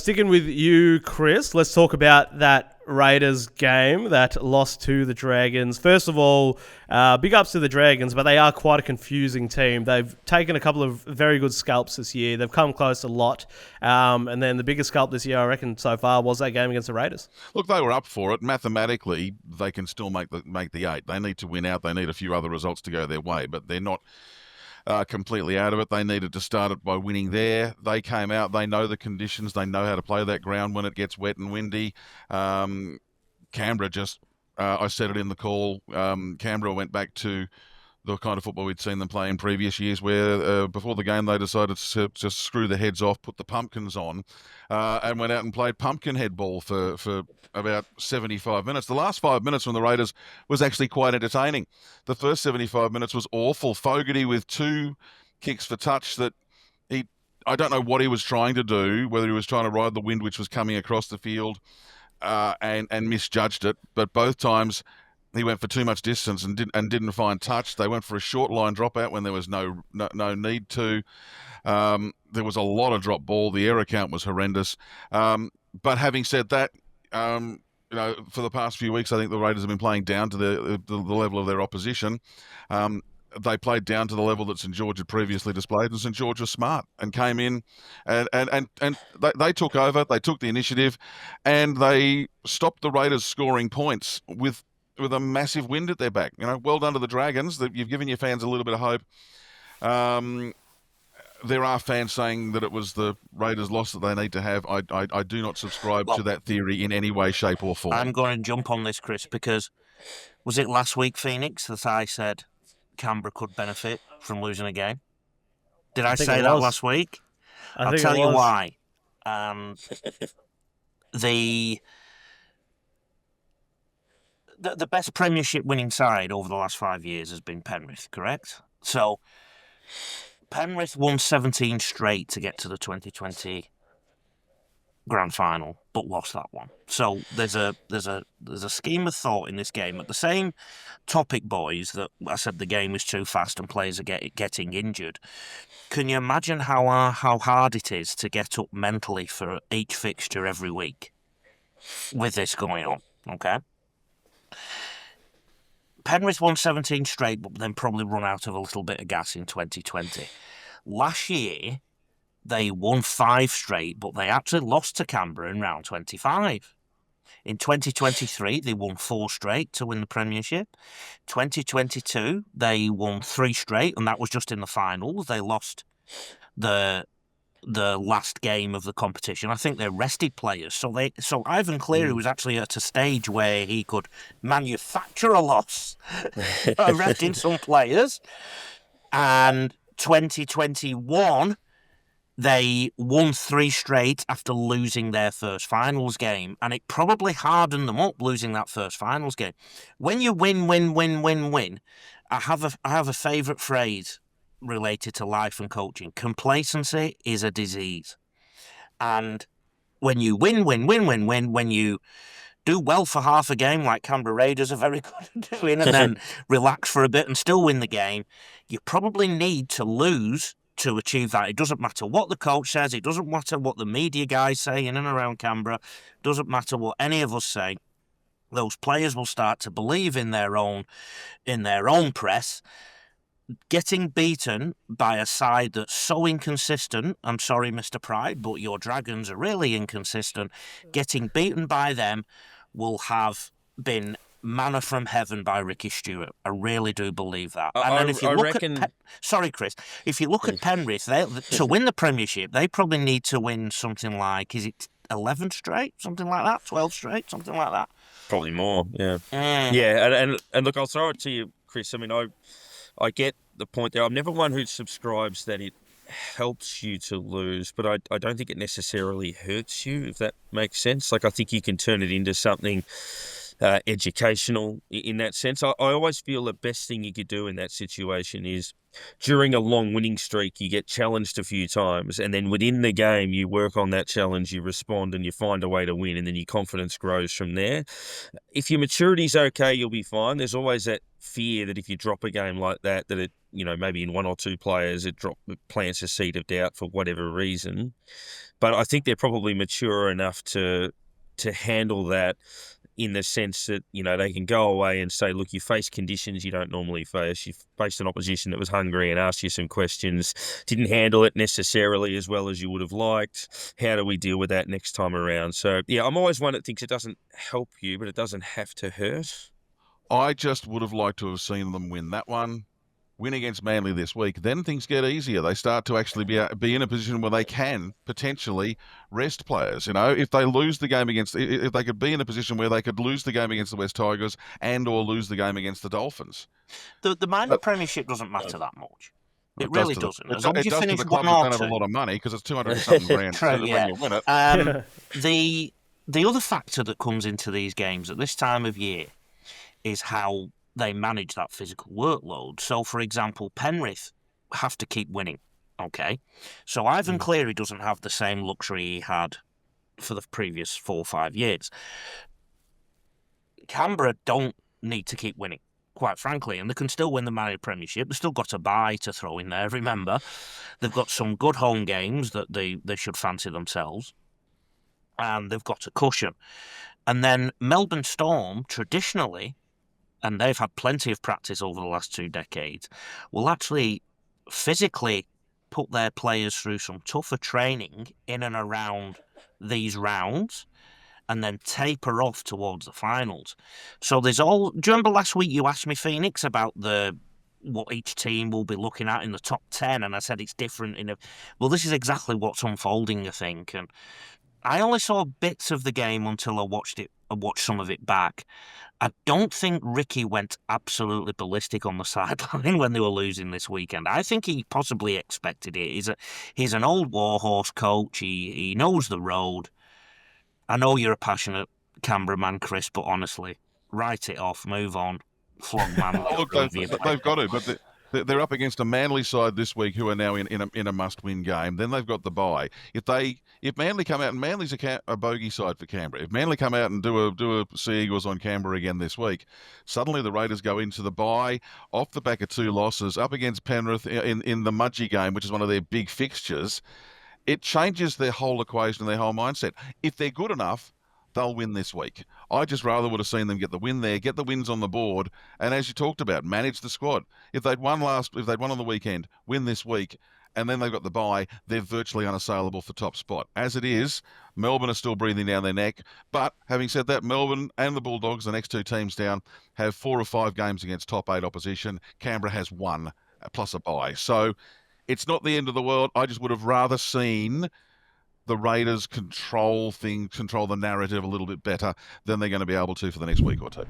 sticking with you, Chris, let's talk about that Raiders game that lost to the Dragons. First of all, big ups to the Dragons, but they are quite a confusing team. They've taken a couple of very good scalps this year. They've come close a lot. And then the biggest scalp this year, I reckon, so far was that game against the Raiders. Look, they were up for it. Mathematically, they can still make the 8. They need to win out. They need a few other results to go their way, but they're not completely out of it. They needed to start it by winning there. They came out. They know the conditions. They know how to play that ground when it gets wet and windy. Canberra just, I said it in the call, Canberra went back to the kind of football we'd seen them play in previous years where before the game they decided to just screw the heads off, put the pumpkins on, and went out and played pumpkin head ball for about 75 minutes. The last 5 minutes from the Raiders was actually quite entertaining. The first 75 minutes was awful. Fogarty with 2 kicks for touch that I don't know what he was trying to do, whether he was trying to ride the wind which was coming across the field and misjudged it, but both times he went for too much distance and didn't find touch. They went for a short line dropout when there was no need to. There was a lot of drop ball. The error count was horrendous. But having said that, for the past few weeks, I think the Raiders have been playing down to the level of their opposition. They played down to the level that St George had previously displayed, and St George was smart and came in and they took over. They took the initiative, and they stopped the Raiders scoring points with a massive wind at their back. Well done to the Dragons. You've given your fans a little bit of hope. There are fans saying that it was the Raiders' loss that they need to have. I do not subscribe to that theory in any way, shape or form. I'm going to jump on this, Chris, because was it last week, Phoenix, that I said Canberra could benefit from losing a game? Did I say that last week? I'll tell you why. The best premiership winning side over the last 5 years has been Penrith, correct? So Penrith won 17 straight to get to the 2020 grand final, but lost that one. So there's a scheme of thought in this game. At the same topic, boys, that I said the game is too fast and players are getting injured. Can you imagine how hard it is to get up mentally for each fixture every week with this going on? Okay. Penrith won 17 straight, but then probably run out of a little bit of gas in 2020. Last year, they won 5 straight, but they actually lost to Canberra in round 25. In 2023, they won 4 straight to win the premiership. 2022, they won 3 straight, and that was just in the finals. They lost the last game of the competition. I think they rested players. So Ivan Cleary was actually at a stage where he could manufacture a loss by resting some players. And 2021, they won 3 straight after losing their first finals game. And it probably hardened them up losing that first finals game. When you win, I have a favourite phrase related to life and coaching. Complacency is a disease. And when you win, when you do well for half a game, like Canberra Raiders are very good at doing, and then relax for a bit and still win the game, you probably need to lose to achieve that. It doesn't matter what the coach says, it doesn't matter what the media guys say in and around Canberra, it doesn't matter what any of us say. Those players will start to believe in their own press. Getting beaten by a side that's so inconsistent, I'm sorry, Mr. Pride, but your Dragons are really inconsistent. Getting beaten by them will have been manna from heaven by Ricky Stewart. I really do believe that. And then if you look at sorry, Chris, if you look at Penrith, to win the premiership, they probably need to win something like, is it 11 straight, something like that, 12 straight, something like that. Probably more, yeah. Yeah, and look, I'll throw it to you, Chris. I mean, I get the point there. I'm never one who subscribes that it helps you to lose, but I don't think it necessarily hurts you, if that makes sense. Like, I think you can turn it into something educational in that sense. I always feel the best thing you could do in that situation is during a long winning streak, you get challenged a few times, and then within the game, you work on that challenge, you respond, and you find a way to win, and then your confidence grows from there. If your maturity's okay, you'll be fine. There's always that fear that if you drop a game like that maybe in one or two players it plants a seed of doubt for whatever reason. But I think they're probably mature enough to handle that, in the sense that, they can go away and say, look, you face conditions you don't normally face. You faced an opposition that was hungry and asked you some questions, didn't handle it necessarily as well as you would have liked. How do we deal with that next time around? So, yeah, I'm always one that thinks it doesn't help you, but it doesn't have to hurt. I just would have liked to have seen them win that one, win against Manly this week. Then things get easier. They start to actually be in a position where they can potentially rest players. If they lose the game if they could be in a position where they could lose the game against the West Tigers and or lose the game against the Dolphins. The minor premiership doesn't matter that much. It really doesn't. As long as you finish the club 1 or 2. don't have a lot of money, because it's 200 and something grand True, when you win it. The other factor that comes into these games at this time of year is how they manage that physical workload. So, for example, Penrith have to keep winning, okay? So Ivan Cleary doesn't have the same luxury he had for the previous 4 or 5 years. Canberra don't need to keep winning, quite frankly, and they can still win the Manly Premiership. They've still got a bye to throw in there, remember. They've got some good home games that they should fancy themselves, and they've got a cushion. And then Melbourne Storm, traditionally, and they've had plenty of practice over the last 2 decades, will actually physically put their players through some tougher training in and around these rounds, and then taper off towards the finals. So do you remember last week you asked me, Phoenix, about what each team will be looking at in the top 10, and I said it's different well, this is exactly what's unfolding, I think. And I only saw bits of the game until I watched some of it back. I don't think Ricky went absolutely ballistic on the sideline when they were losing this weekend. I think he possibly expected it. He's an old warhorse coach. He knows the road. I know you're a passionate Canberra man, Chris, but honestly, write it off, move on, flog man. Look, they've got to, but they're up against a Manly side this week who are now in a must-win game. Then they've got the bye. If Manly come out, and Manly's a bogey side for Canberra, if Manly come out and do a Sea Eagles on Canberra again this week, suddenly the Raiders go into the bye off the back of 2 losses up against Penrith in the Mudgee game, which is one of their big fixtures. It changes their whole equation and their whole mindset. If they're good enough, they'll win this week. I just rather would have seen them get the win there, get the wins on the board, and as you talked about, manage the squad. If they'd won on the weekend, win this week, and then they've got the bye, they're virtually unassailable for top spot. As it is, Melbourne are still breathing down their neck. But having said that, Melbourne and the Bulldogs, the next 2 teams down, have 4 or 5 games against top 8 opposition. Canberra has 1 plus a bye. So it's not the end of the world. I just would have rather seen the Raiders control the narrative a little bit better than they're going to be able to for the next week or 2.